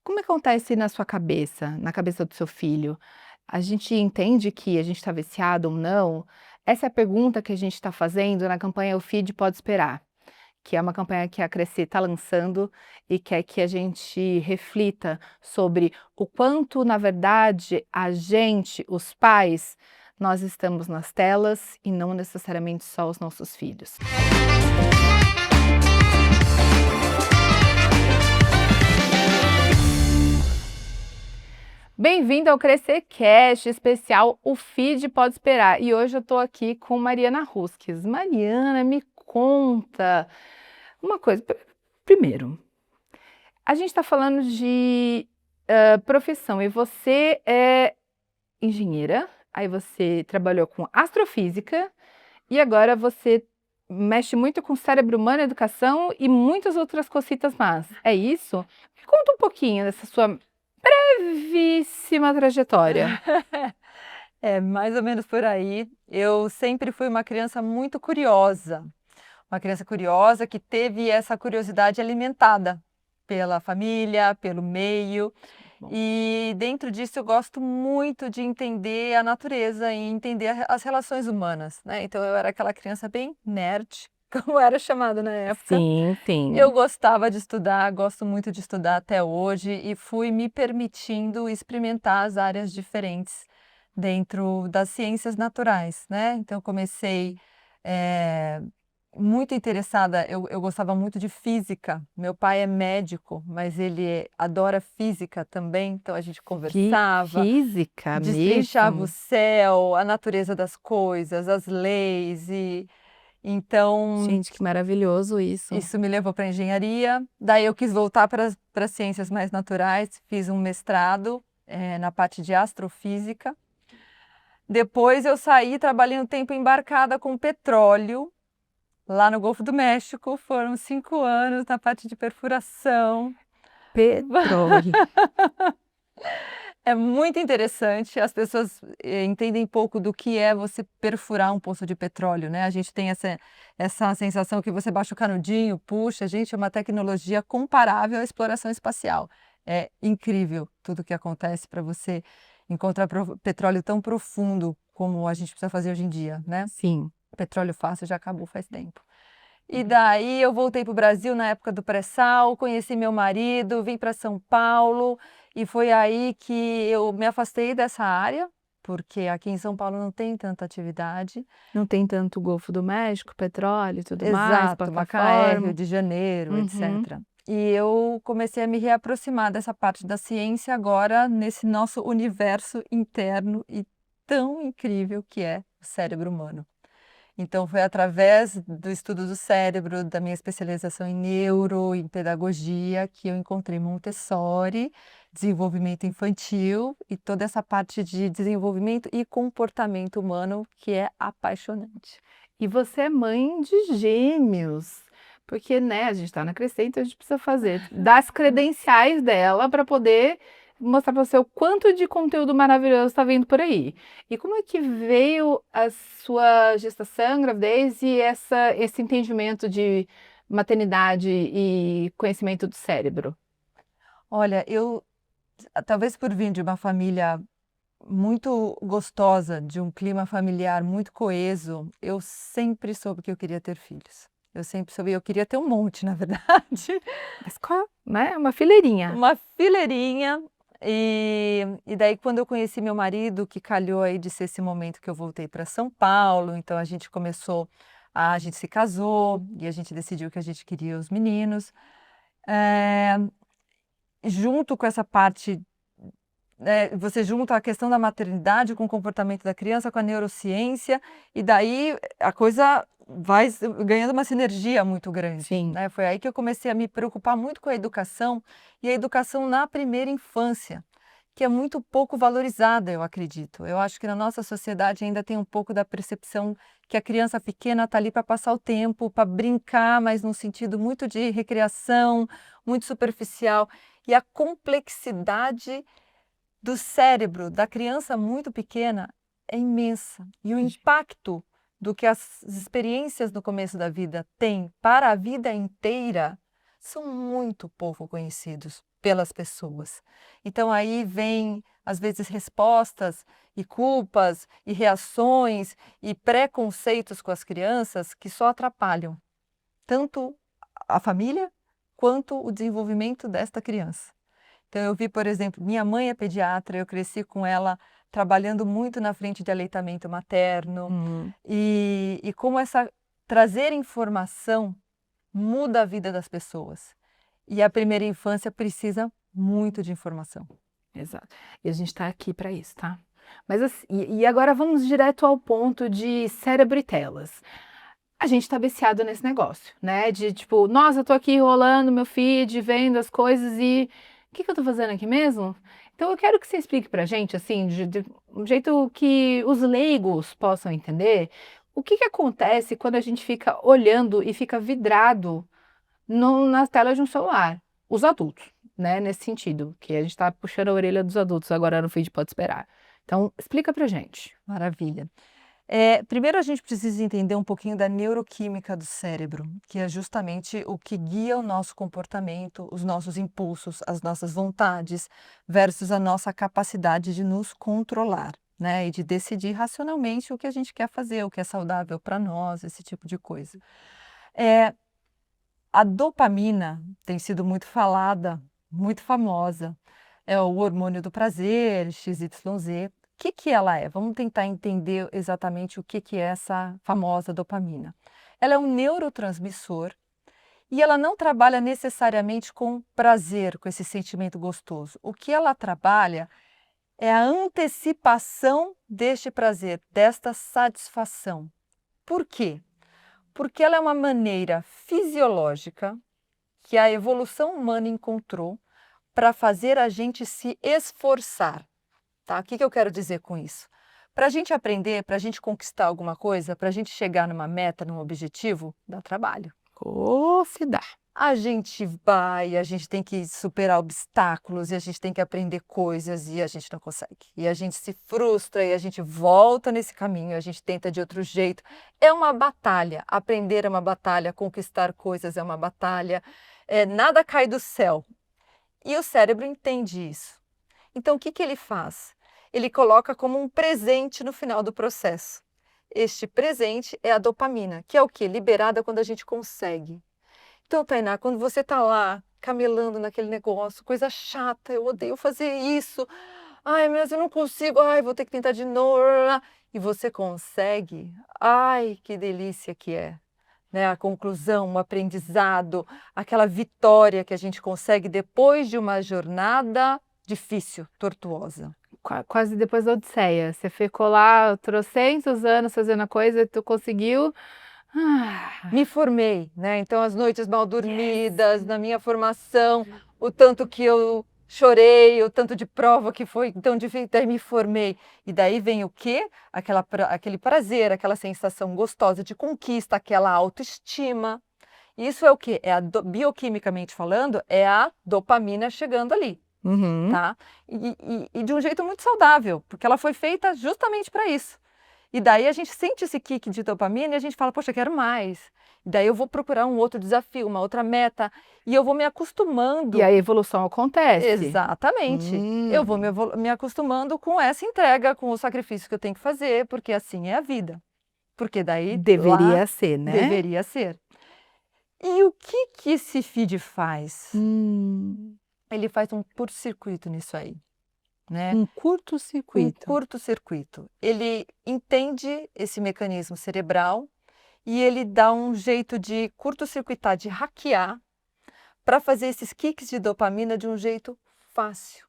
Como acontece na sua cabeça, na cabeça do seu filho? A gente entende que a gente está viciado ou não? Essa é a pergunta que a gente está fazendo na campanha O Feed Pode Esperar, que é uma campanha que a Crescer está lançando e quer que a gente reflita sobre o quanto, na verdade, a gente, os pais, nós estamos nas telas e não necessariamente só os nossos filhos. Bem-vindo ao Crescer Cast especial O Feed Pode Esperar. E hoje eu estou aqui com Mariana Rusques. Mariana, me conta uma coisa. Primeiro, a gente está falando de profissão e você é engenheira, aí você trabalhou com astrofísica e agora você mexe muito com cérebro humano, educação e muitas outras cositas más. É isso? Me conta um pouquinho dessa sua brevíssima trajetória. É mais ou menos por aí. Eu sempre fui uma criança curiosa que teve essa curiosidade alimentada pela família, pelo meio. Bom. E dentro disso eu gosto muito de entender a natureza e entender as relações humanas, né? Então eu era aquela criança bem nerd, como era chamada na época. Sim, sim. Eu gostava de estudar, gosto muito de estudar até hoje e fui me permitindo experimentar as áreas diferentes dentro das ciências naturais, né? Então, comecei muito interessada, eu gostava muito de física. Meu pai é médico, mas ele adora física também, então a gente conversava, Física destrinchava o mesmo? céu, a natureza das coisas, as leis e então Gente, que maravilhoso isso. isso me levou para a engenharia, daí eu quis voltar para as ciências mais naturais, fiz um mestrado na parte de astrofísica. Depois eu saí, trabalhei um tempo embarcada com petróleo, lá no Golfo do México, foram 5 anos na parte de perfuração. Petróleo. É muito interessante, as pessoas entendem pouco do que é você perfurar um poço de petróleo, né? A gente tem essa sensação que você baixa o canudinho, puxa, gente, é uma tecnologia comparável à exploração espacial. É incrível tudo o que acontece para você encontrar petróleo tão profundo como a gente precisa fazer hoje em dia, né? Sim. Petróleo fácil já acabou faz tempo. E daí eu voltei para o Brasil na época do pré-sal, conheci meu marido, vim para São Paulo e foi aí que eu me afastei dessa área, porque aqui em São Paulo não tem tanta atividade. Não tem tanto Golfo do México, petróleo e tudo mais, Exato, Macaé, Rio plataforma. de Janeiro, Uhum. etc. E eu comecei a me reaproximar dessa parte da ciência agora nesse nosso universo interno e tão incrível que é o cérebro humano. Então, foi através do estudo do cérebro, da minha especialização em neuro, em pedagogia, que eu encontrei Montessori, desenvolvimento infantil e toda essa parte de desenvolvimento e comportamento humano que é apaixonante. E você é mãe de gêmeos, porque, né, a gente está na Crescer, então a gente precisa dar as credenciais dela para poder mostrar para você o quanto de conteúdo maravilhoso está vindo por aí. E como é que veio a sua gestação, gravidez e esse entendimento de maternidade e conhecimento do cérebro? Olha, talvez por vir de uma família muito gostosa, de um clima familiar muito coeso, eu sempre soube que eu queria ter filhos. Eu sempre soube, eu queria ter um monte, na verdade. Mas qual, né? Uma fileirinha. Uma fileirinha. E daí, quando eu conheci meu marido, que calhou aí de ser esse momento que eu voltei para São Paulo, então a gente se casou e a gente decidiu que a gente queria os meninos. Eh, Junto com essa parte, você junta a questão da maternidade com o comportamento da criança, com a neurociência, e daí a coisa vai ganhando uma sinergia muito grande, Sim. né? Foi aí que eu comecei a me preocupar muito com a educação, e a educação na primeira infância, que é muito pouco valorizada, eu acredito. Eu acho que na nossa sociedade ainda tem um pouco da percepção que a criança pequena está ali para passar o tempo, para brincar, mas num sentido muito de recreação, muito superficial. E a complexidade do cérebro da criança muito pequena é imensa. E o impacto do que as experiências no começo da vida têm para a vida inteira são muito pouco conhecidos. pelas pessoas. Então aí vem, às vezes, respostas e culpas e reações e preconceitos com as crianças que só atrapalham tanto a família quanto o desenvolvimento desta criança. Então eu vi, por exemplo, minha mãe é pediatra, eu cresci com ela trabalhando muito na frente de aleitamento materno e como trazer informação muda a vida das pessoas. E a primeira infância precisa muito de informação. Exato. E a gente está aqui para isso, tá? Mas assim, e agora vamos direto ao ponto de cérebro e telas. A gente tá viciado nesse negócio, né? De tipo, nossa, eu tô aqui rolando meu feed, vendo as coisas e o que que eu tô fazendo aqui mesmo? Então eu quero que você explique pra gente, assim, de um jeito que os leigos possam entender, o que que acontece quando a gente fica olhando e fica vidrado nas telas de um celular. Os adultos, né? Nesse sentido, que a gente tá puxando a orelha dos adultos agora no feed Pode Esperar. Então, explica pra gente. Maravilha. Primeiro a gente precisa entender um pouquinho da neuroquímica do cérebro, que é justamente o que guia o nosso comportamento, os nossos impulsos, as nossas vontades, versus a nossa capacidade de nos controlar, né? E de decidir racionalmente o que a gente quer fazer, o que é saudável para nós, esse tipo de coisa. A dopamina tem sido muito falada, muito famosa. É o hormônio do prazer, XYZ. O que que ela é? Vamos tentar entender exatamente o que que é essa famosa dopamina. Ela é um neurotransmissor e ela não trabalha necessariamente com prazer, com esse sentimento gostoso. O que ela trabalha é a antecipação deste prazer, desta satisfação. Por quê? Porque ela é uma maneira fisiológica que a evolução humana encontrou para fazer a gente se esforçar. Tá? O que que eu quero dizer com isso? Para a gente aprender, para a gente conquistar alguma coisa, para a gente chegar numa meta, num objetivo, dá trabalho. Se dá. A gente vai, a gente tem que superar obstáculos e a gente tem que aprender coisas e a gente não consegue. E a gente se frustra e a gente volta nesse caminho, a gente tenta de outro jeito. É uma batalha. Aprender é uma batalha, conquistar coisas é uma batalha. Nada cai do céu. E o cérebro entende isso. Então, o que que ele faz? Ele coloca como um presente no final do processo. Este presente é a dopamina, que é o quê? Liberada quando a gente consegue. Então, Tainá, quando você está lá camelando naquele negócio, coisa chata, eu odeio fazer isso. Ai, mas eu não consigo. Ai, vou ter que tentar de novo. E você consegue. Ai, que delícia que é. Né? A conclusão, o aprendizado, aquela vitória que a gente consegue depois de uma jornada difícil, tortuosa. Quase depois da Odisseia. Você ficou lá trocentos anos fazendo a coisa e tu conseguiu. Me formei, né? Então as noites mal dormidas, na minha formação, o tanto que eu chorei, o tanto de prova que foi tão difícil, daí me formei. E daí vem o quê? Aquele prazer, aquela sensação gostosa de conquista, aquela autoestima. Isso é o quê? Bioquimicamente falando, é a dopamina chegando ali. Tá? E de um jeito muito saudável, porque ela foi feita justamente para isso. E daí a gente sente esse kick de dopamina e a gente fala, poxa, quero mais. E daí eu vou procurar um outro desafio, uma outra meta, e eu vou me acostumando. E a evolução acontece. Exatamente. Eu vou me acostumando com essa entrega, com o sacrifício que eu tenho que fazer, porque assim é a vida. Porque daí Deveria ser, né? Deveria ser. E o que que esse feed faz? Ele faz um curto-circuito nisso aí, né? Um curto-circuito. Um curto-circuito. Ele entende esse mecanismo cerebral e ele dá um jeito de curto-circuitar, de hackear, para fazer esses kicks de dopamina de um jeito fácil.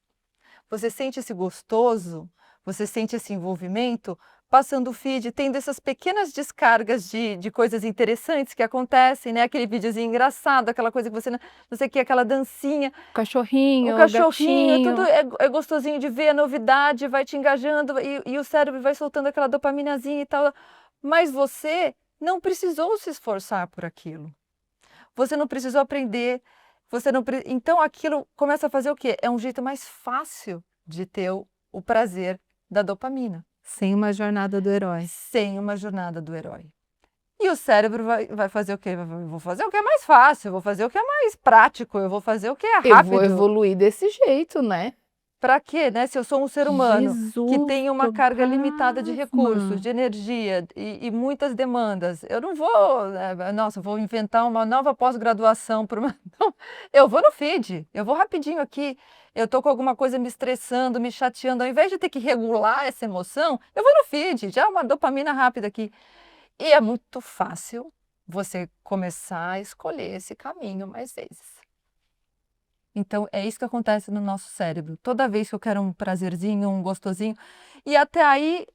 Você sente esse gostoso, você sente esse envolvimento passando o feed, tendo essas pequenas descargas de coisas interessantes que acontecem, né? Aquele videozinho engraçado, aquela coisa que você não sei o que, aquela dancinha. O cachorrinho, tudo é gostosinho de ver, a novidade vai te engajando e o cérebro vai soltando aquela dopaminazinha e tal. Mas você não precisou se esforçar por aquilo. Você não precisou aprender, então aquilo começa a fazer o quê? É um jeito mais fácil de ter o prazer da dopamina. Sem uma jornada do herói. Sem uma jornada do herói. E o cérebro vai fazer o quê? Eu vou fazer o que é mais fácil, eu vou fazer o que é mais prático, eu vou fazer o que é Eu vou rápido. evoluir desse jeito, né? Para quê, né? Se eu sou um ser humano que Jesus, tem uma tô carga limitada de recursos, pasma. de energia e muitas demandas, eu não vou, nossa, vou inventar uma nova pós-graduação para uma. Não, eu vou no feed, eu vou rapidinho aqui. Eu tô com alguma coisa me estressando, me chateando, ao invés de ter que regular essa emoção, eu vou no feed, já uma dopamina rápida aqui. E é muito fácil você começar a escolher esse caminho mais vezes. Então, é isso que acontece no nosso cérebro. Toda vez que eu quero um prazerzinho, um gostosinho, e até aí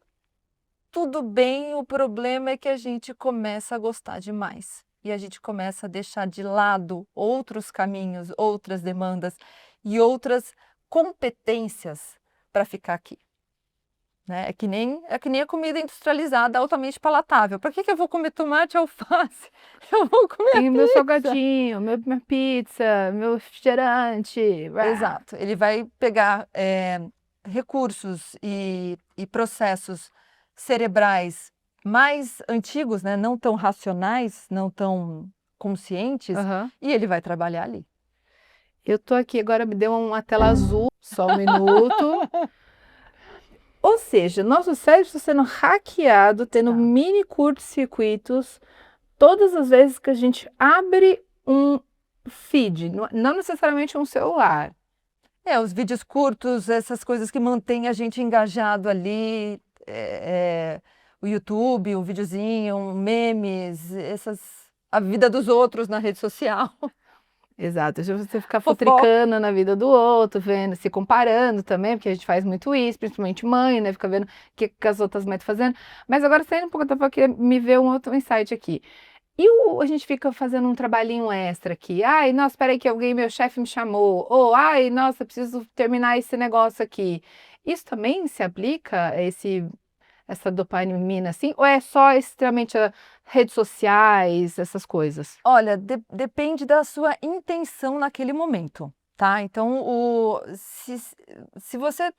tudo bem, o problema é que a gente começa a gostar demais. E a gente começa a deixar de lado outros caminhos, outras demandas e outras competências para ficar aqui. Né? É que nem a comida industrializada altamente palatável. Para que eu vou comer tomate e alface? Eu vou comer a E meu pizza. salgadinho, minha pizza, meu refrigerante. Uá. Exato. Ele vai pegar recursos e processos cerebrais mais antigos, né? Não tão racionais, não tão conscientes, Aham. e ele vai trabalhar ali. Eu tô aqui, agora me deu uma tela azul, só um minuto. Ou seja, nosso cérebro está sendo hackeado, tendo Tá. mini curtos-circuitos todas as vezes que a gente abre um feed, não necessariamente um celular. Os vídeos curtos, essas coisas que mantêm a gente engajado ali, o YouTube, o videozinho, memes, a vida dos outros na rede social. Exato, se você ficar Fofoca. futricando na vida do outro, vendo, se comparando também, porque a gente faz muito isso, principalmente mãe, né? Fica vendo o que as outras mães estão fazendo. Mas agora saindo um pouco, eu tava querendo me ver um outro insight aqui. A gente fica fazendo um trabalhinho extra aqui. Ai, nossa, espera aí que alguém, meu chefe me chamou. Ou, ai, nossa, preciso terminar esse negócio aqui. Isso também se aplica a essa dopamina assim? Ou é só extremamente redes sociais, essas coisas? Olha, depende da sua intenção naquele momento, tá? Então, se você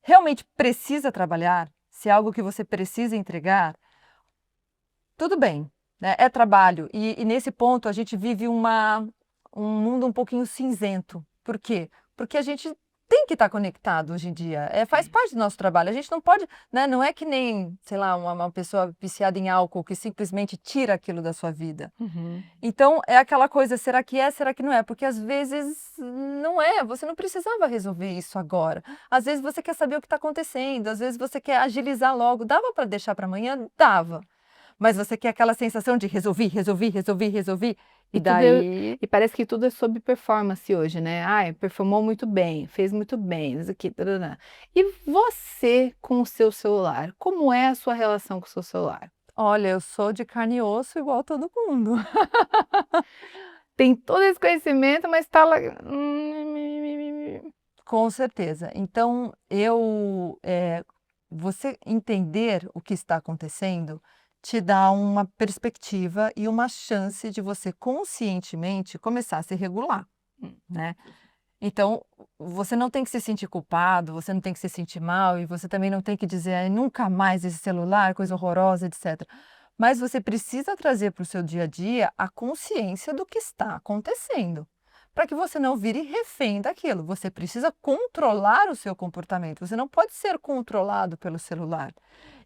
realmente precisa trabalhar, se é algo que você precisa entregar, tudo bem, né? É trabalho. E nesse ponto a gente vive um mundo um pouquinho cinzento. Por quê? Porque a gente tem que estar conectado hoje em dia. Faz parte do nosso trabalho. A gente não pode, né? Não é que nem, sei lá, uma pessoa viciada em álcool que simplesmente tira aquilo da sua vida. Uhum. Então, é aquela coisa, será que é, será que não é? Porque às vezes não é, você não precisava resolver isso agora. Às vezes você quer saber o que está acontecendo, às vezes você quer agilizar logo. Dava para deixar para amanhã? Dava. Mas você quer aquela sensação de resolvi, resolvi, resolvi, resolvi. E E tudo é- daí, e parece que tudo é sobre performance hoje, né? Ai, performou muito bem, fez muito bem, isso aqui, tarará. E você com o seu celular, como é a sua relação com o seu celular? olha, eu sou de carne e osso igual todo mundo. Tem todo esse conhecimento, mas tá lá. Com certeza. Então, você entender o que está acontecendo te dá uma perspectiva e uma chance de você conscientemente começar a se regular, né? Então, você não tem que se sentir culpado, você não tem que se sentir mal e você também não tem que dizer: "Ai, nunca mais esse celular, coisa horrorosa, etc." Mas você precisa trazer para o seu dia a dia a consciência do que está acontecendo, para que você não vire refém daquilo. Você precisa controlar o seu comportamento, você não pode ser controlado pelo celular.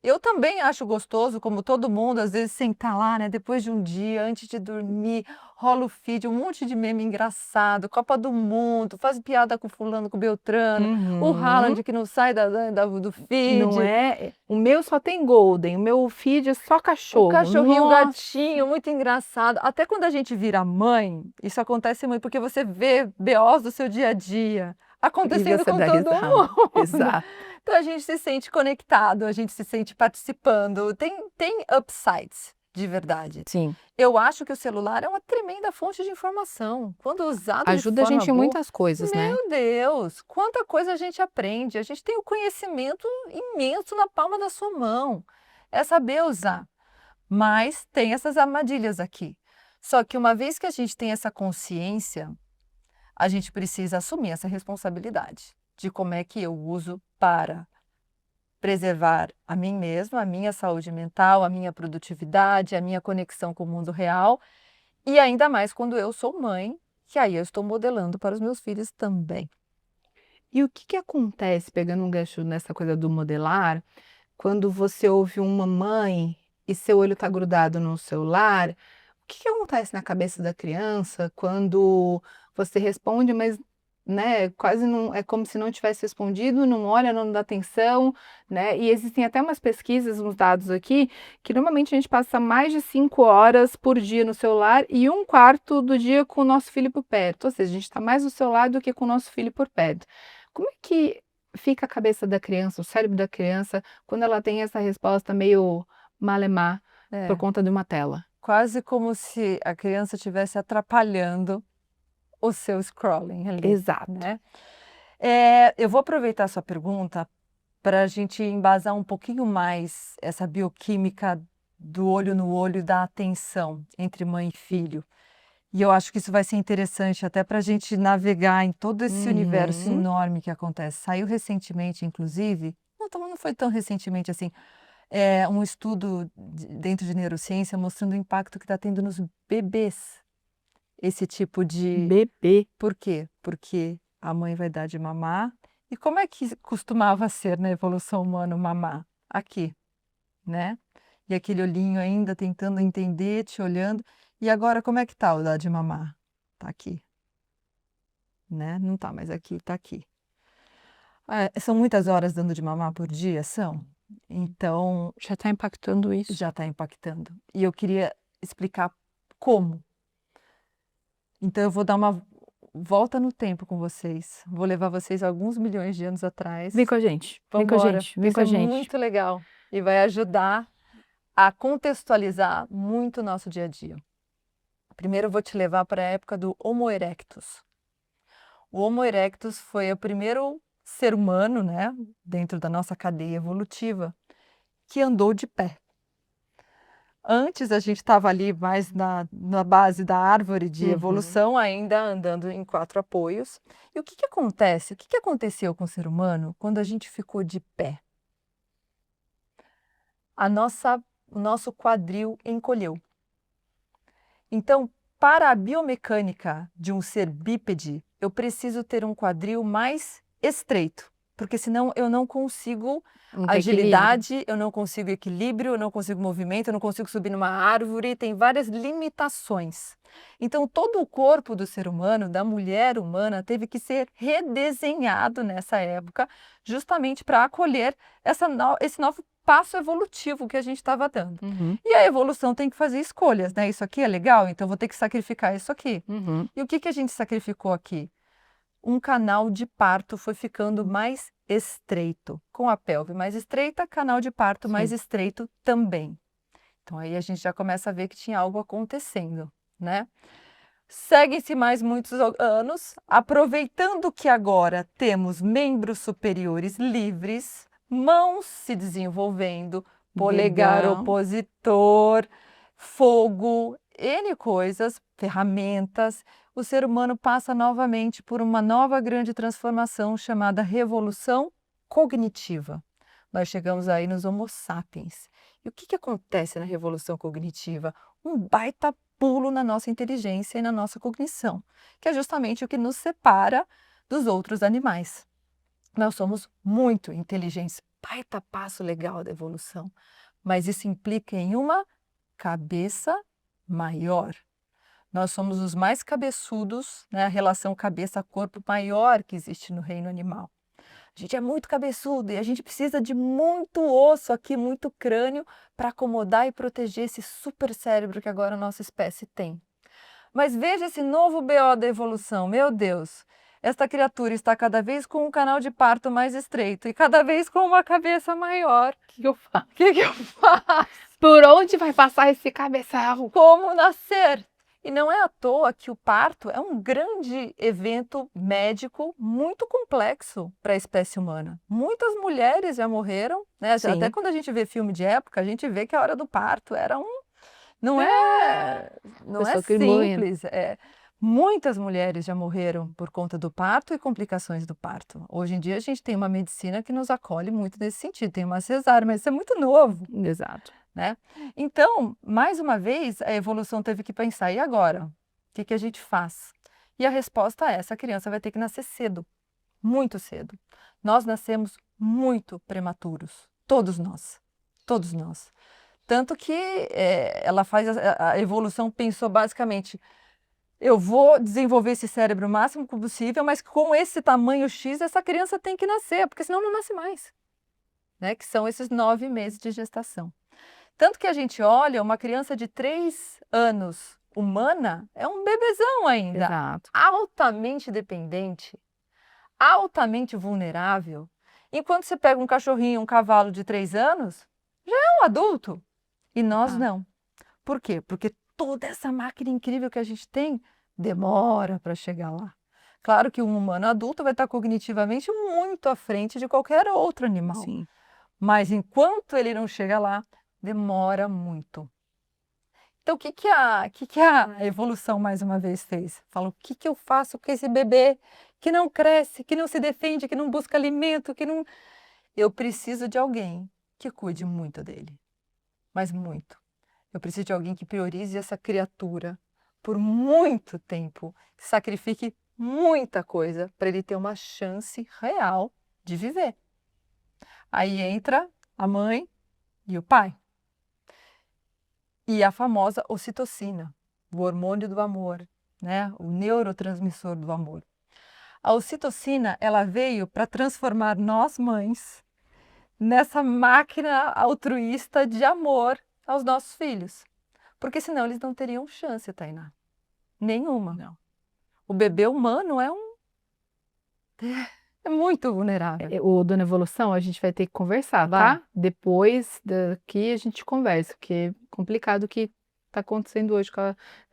Eu também acho gostoso, como todo mundo, às vezes sentar lá, né, depois de um dia, antes de dormir, rola o feed, um monte de meme engraçado, Copa do Mundo, faz piada com fulano, com Beltrano, o Uhum. Haaland que não sai do Não feed, é? O meu só tem golden, o meu feed é só o cachorro. cachorrinho, o Nossa! gatinho, muito engraçado. Até quando a gente vira mãe, isso acontece muito, porque você vê BOs do seu dia a dia E acontecendo você com dá todo risada. mundo. Exato. Então a gente se sente conectado, a gente se sente participando. Tem upsides, de verdade. Sim. Eu acho que o celular é uma tremenda fonte de informação. Quando usado de Ajuda a forma gente em boa, muitas coisas, né? meu Deus, quanta coisa a gente aprende. A gente tem o conhecimento imenso na palma da sua mão. É saber usar. Mas tem essas armadilhas aqui. Só que uma vez que a gente tem essa consciência, a gente precisa assumir essa responsabilidade de como é que eu uso para preservar a mim mesma, a minha saúde mental, a minha produtividade, a minha conexão com o mundo real, e ainda mais quando eu sou mãe, que aí eu estou modelando para os meus filhos também. E o que que acontece, pegando um gancho nessa coisa do modelar, quando você ouve uma mãe e seu olho está grudado no celular, o que que acontece na cabeça da criança quando você responde, mas, né, quase não é como se não tivesse respondido, não olha, não dá atenção, né? E existem até umas pesquisas, uns dados aqui, que normalmente a gente passa mais de 5 horas por dia no celular e um quarto do dia com o nosso filho por perto. Ou seja, a gente está mais no celular do que com o nosso filho por perto. Como é que fica a cabeça da criança, o cérebro da criança, quando ela tem essa resposta meio malemar por É, conta de uma tela? quase como se a criança estivesse atrapalhando o seu scrolling ali, Exato. né? Eu vou aproveitar a sua pergunta para a gente embasar um pouquinho mais essa bioquímica do olho no olho e da atenção entre mãe e filho. E eu acho que isso vai ser interessante até para a gente navegar em todo esse universo Uhum. enorme que acontece. Saiu recentemente, inclusive, não foi tão recentemente assim, um estudo dentro de neurociência mostrando o impacto que está tendo nos bebês. Esse tipo de. Bebê. Por quê? Porque a mãe vai dar de mamar. E como é que costumava ser na evolução humana o mamar? Aqui, né? E aquele olhinho ainda tentando entender, te olhando. E agora como é que tá o dar de mamar? Tá aqui, né? Não tá mais aqui, tá aqui. São muitas horas dando de mamar por dia? São. Então, Já está impactando isso. já está impactando. E eu queria explicar como. Então, eu vou dar uma volta no tempo com vocês. Vou levar vocês alguns milhões de anos atrás. Vem com a gente, vem com a Vambora, gente, vem isso com a é gente. muito legal e vai ajudar a contextualizar muito o nosso dia a dia. Primeiro eu vou te levar para a época do Homo erectus. O Homo erectus foi o primeiro ser humano, né, dentro da nossa cadeia evolutiva, que andou de pé. Antes a gente estava ali mais na base da árvore de Uhum. evolução, ainda andando em 4 apoios. E o que que acontece? O que que aconteceu com o ser humano quando a gente ficou de pé? O nosso quadril encolheu. Então, para a biomecânica de um ser bípede, eu preciso ter um quadril mais estreito, porque senão eu não consigo Não tem agilidade, eu não consigo equilíbrio, eu não consigo movimento, eu não consigo subir numa árvore, tem várias limitações. Então, todo o corpo do ser humano, da mulher humana, teve que ser redesenhado nessa época, justamente para acolher esse novo passo evolutivo que a gente estava dando. Uhum, E a evolução tem que fazer escolhas, né? Isso aqui é legal, então eu vou ter que sacrificar isso aqui. uhum. E o que que a gente sacrificou aqui? Um canal de parto foi ficando mais estreito. Com a pelve mais estreita, canal de parto mais Sim. estreito também. Então aí a gente já começa a ver que tinha algo acontecendo, né? Seguem-se mais muitos anos, aproveitando que agora temos membros superiores livres, mãos se desenvolvendo, polegar Dedão. opositor, fogo, N coisas, ferramentas. O ser humano passa novamente por uma nova grande transformação chamada revolução cognitiva. Nós chegamos aí nos Homo sapiens. E o que que acontece na revolução cognitiva? Um baita pulo na nossa inteligência e na nossa cognição, que é justamente o que nos separa dos outros animais. Nós somos muito inteligentes, baita passo legal da evolução, mas isso implica em uma cabeça maior. Nós somos os mais cabeçudos, né? A relação cabeça-corpo maior que existe no reino animal. A gente é muito cabeçudo e a gente precisa de muito osso aqui, muito crânio, para acomodar e proteger esse super cérebro que agora a nossa espécie tem. Mas veja esse novo BO da evolução, meu Deus! Esta criatura está cada vez com um canal de parto mais estreito e cada vez com uma cabeça maior. O que que eu faço? O que que eu faço? Por onde vai passar esse cabeçalho? Como nascer? E não é à toa que o parto é um grande evento médico muito complexo para a espécie humana. Muitas mulheres já morreram, né? Sim. Até quando a gente vê filme de época, a gente vê que a hora do parto era não é Pessoa que morrendo. simples. Muitas mulheres já morreram por conta do parto e complicações do parto. Hoje em dia a gente tem uma medicina que nos acolhe muito nesse sentido, tem uma cesárea, mas isso é muito novo, Exato. né? Então, mais uma vez, a evolução teve que pensar, e agora? O que que a gente faz? E a resposta é, essa criança vai ter que nascer cedo, muito cedo. Nós nascemos muito prematuros, todos nós, todos nós. Tanto que ela faz a evolução pensou basicamente, eu vou desenvolver esse cérebro o máximo possível, mas com esse tamanho X, essa criança tem que nascer, porque senão não nasce mais, né? Que são esses 9 meses de gestação. Tanto que a gente olha, uma criança de 3 anos humana é um bebezão ainda, Exato. altamente dependente, altamente vulnerável. Enquanto você pega um cachorrinho, um cavalo de 3 anos, já é um adulto. E nós Ah. não. Por quê? Porque toda essa máquina incrível que a gente tem demora para chegar lá. Claro que um humano adulto vai estar cognitivamente muito à frente de qualquer outro animal, Sim. mas enquanto ele não chega lá, demora muito. Então, o que que a evolução mais uma vez fez? Fala, o que que eu faço com esse bebê que não cresce, que não se defende, que não busca alimento, que não. Eu preciso de alguém que cuide muito dele, mas muito. Eu preciso de alguém que priorize essa criatura por muito tempo, que sacrifique muita coisa para ele ter uma chance real de viver. Aí entra a mãe e o pai. E a famosa ocitocina, o hormônio do amor, né? O neurotransmissor do amor. A ocitocina, ela veio para transformar nós mães nessa máquina altruísta de amor aos nossos filhos. Porque senão eles não teriam chance, Tainá. Nenhuma. Não. O bebê humano é muito vulnerável. O Dona Evolução, a gente vai ter que conversar, Vai. tá? Depois daqui a gente conversa, porque é complicado o que está acontecendo hoje com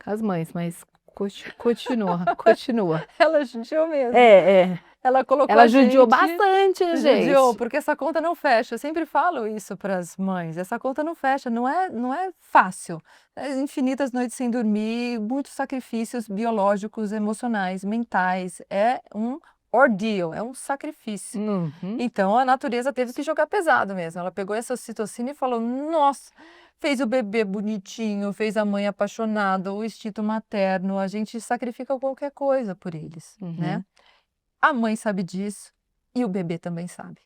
as mães, mas continua, continua. Ela judiou mesmo. É. Ela colocou Ela a judiou gente... bastante, Judiou, gente. porque essa conta não fecha. Eu sempre falo isso para as mães. Essa conta não fecha, não é fácil. Infinitas noites sem dormir, muitos sacrifícios biológicos, emocionais, mentais. É um ordeal, é um sacrifício. Uhum. Então a natureza teve que jogar pesado mesmo. Ela pegou essa ocitocina e falou: nossa, fez o bebê bonitinho, fez a mãe apaixonada, o instinto materno. A gente sacrifica qualquer coisa por eles, né? Uhum. A mãe sabe disso e o bebê também sabe.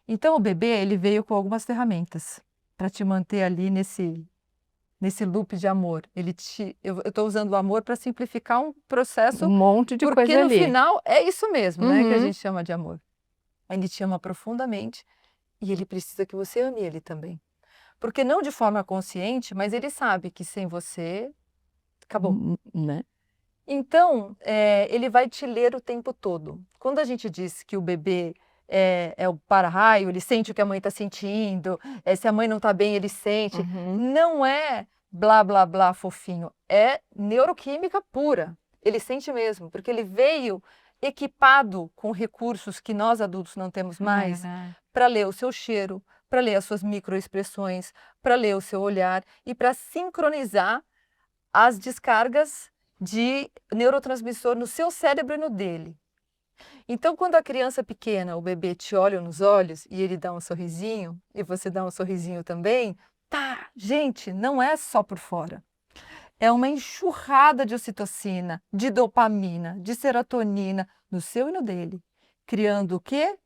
Então o bebê, ele veio com algumas ferramentas para te manter ali nesse loop de amor. Eu estou usando o amor para simplificar um processo, Um monte de porque coisa no ali. final é isso mesmo, né, que a Uhum. gente chama de amor. Ele te ama profundamente e ele precisa que você ame ele também. Porque não de forma consciente, mas ele sabe que sem você acabou. Né? Então, ele vai te ler o tempo todo. Quando a gente diz que o bebê é o para-raio, ele sente o que a mãe está sentindo, se a mãe não está bem, ele sente. Uhum. Não é blá, blá, blá, fofinho. É neuroquímica pura. Ele sente mesmo, porque ele veio equipado com recursos que nós adultos não temos mais, para ler o seu cheiro, para ler as suas microexpressões, para ler o seu olhar e para sincronizar as descargas de neurotransmissor no seu cérebro e no dele. Então, quando a criança pequena, o bebê, te olha nos olhos e ele dá um sorrisinho, e você dá um sorrisinho também, tá, gente, não é só por fora. É uma enxurrada de ocitocina, de dopamina, de serotonina, no seu e no dele, criando o quê?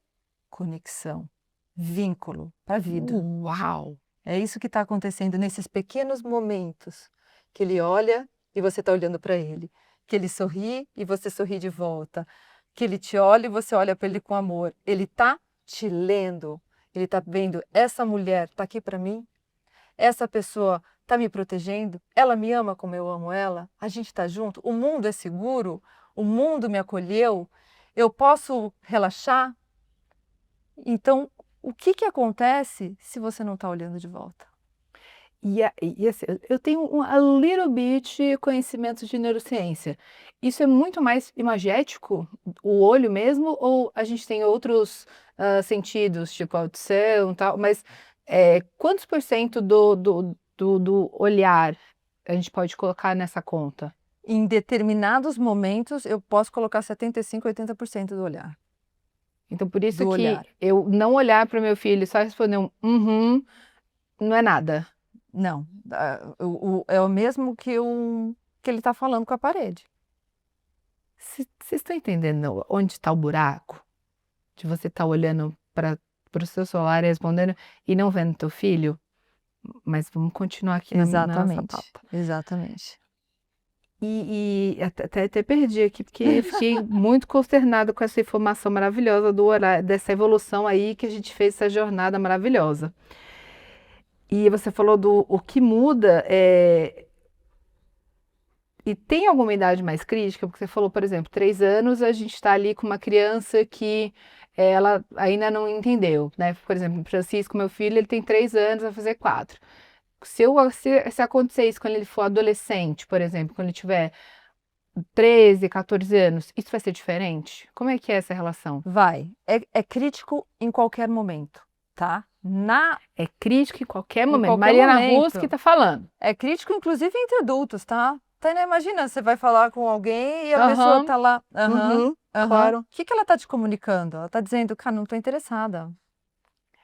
Conexão, vínculo para a vida. Uau! É isso que está acontecendo nesses pequenos momentos que ele olha e você está olhando para ele, que ele sorri e você sorri de volta, que ele te olha e você olha para ele com amor. Ele está te lendo, ele está vendo, essa mulher está aqui para mim, essa pessoa está me protegendo, ela me ama como eu amo ela, a gente está junto, o mundo é seguro, o mundo me acolheu, eu posso relaxar. Então, o que que acontece se você não está olhando de volta? E assim, eu tenho a little bit conhecimento de neurociência. Isso é muito mais imagético, o olho mesmo, ou a gente tem outros sentidos, tipo audição e tal, mas quantos por cento do olhar a gente pode colocar nessa conta? Em determinados momentos, eu posso colocar 75, 80% do olhar. Então, por isso Do que olhar. eu não olhar para o meu filho e só responder um uhum, não é nada. Não, é o mesmo que ele está falando com a parede. Vocês estão entendendo onde está o buraco? De você estar olhando para o seu celular e respondendo e não vendo teu filho? Mas vamos continuar aqui na nossa Exatamente, pauta. exatamente. E até perdi aqui, porque fiquei muito consternada com essa informação maravilhosa do horário, dessa evolução aí que a gente fez essa jornada maravilhosa. E você falou do o que muda, e tem alguma idade mais crítica? Porque você falou, por exemplo, 3 anos, a gente está ali com uma criança que ela ainda não entendeu, né? Por exemplo, o Francisco, meu filho, ele tem 3 anos, vai fazer 4. Se acontecer isso quando ele for adolescente, por exemplo, quando ele tiver 13, 14 anos, isso vai ser diferente? Como é que é essa relação? Vai. É crítico em qualquer momento, tá? É crítico em qualquer Em momento. qualquer Mariana Russo que momento. está falando. É crítico, inclusive, entre adultos, tá? Tá, né? Imagina, você vai falar com alguém e a pessoa Aham, tá lá. Aham, uhum, aham. claro. O que que ela tá te comunicando? Ela tá dizendo, cara, não tô interessada.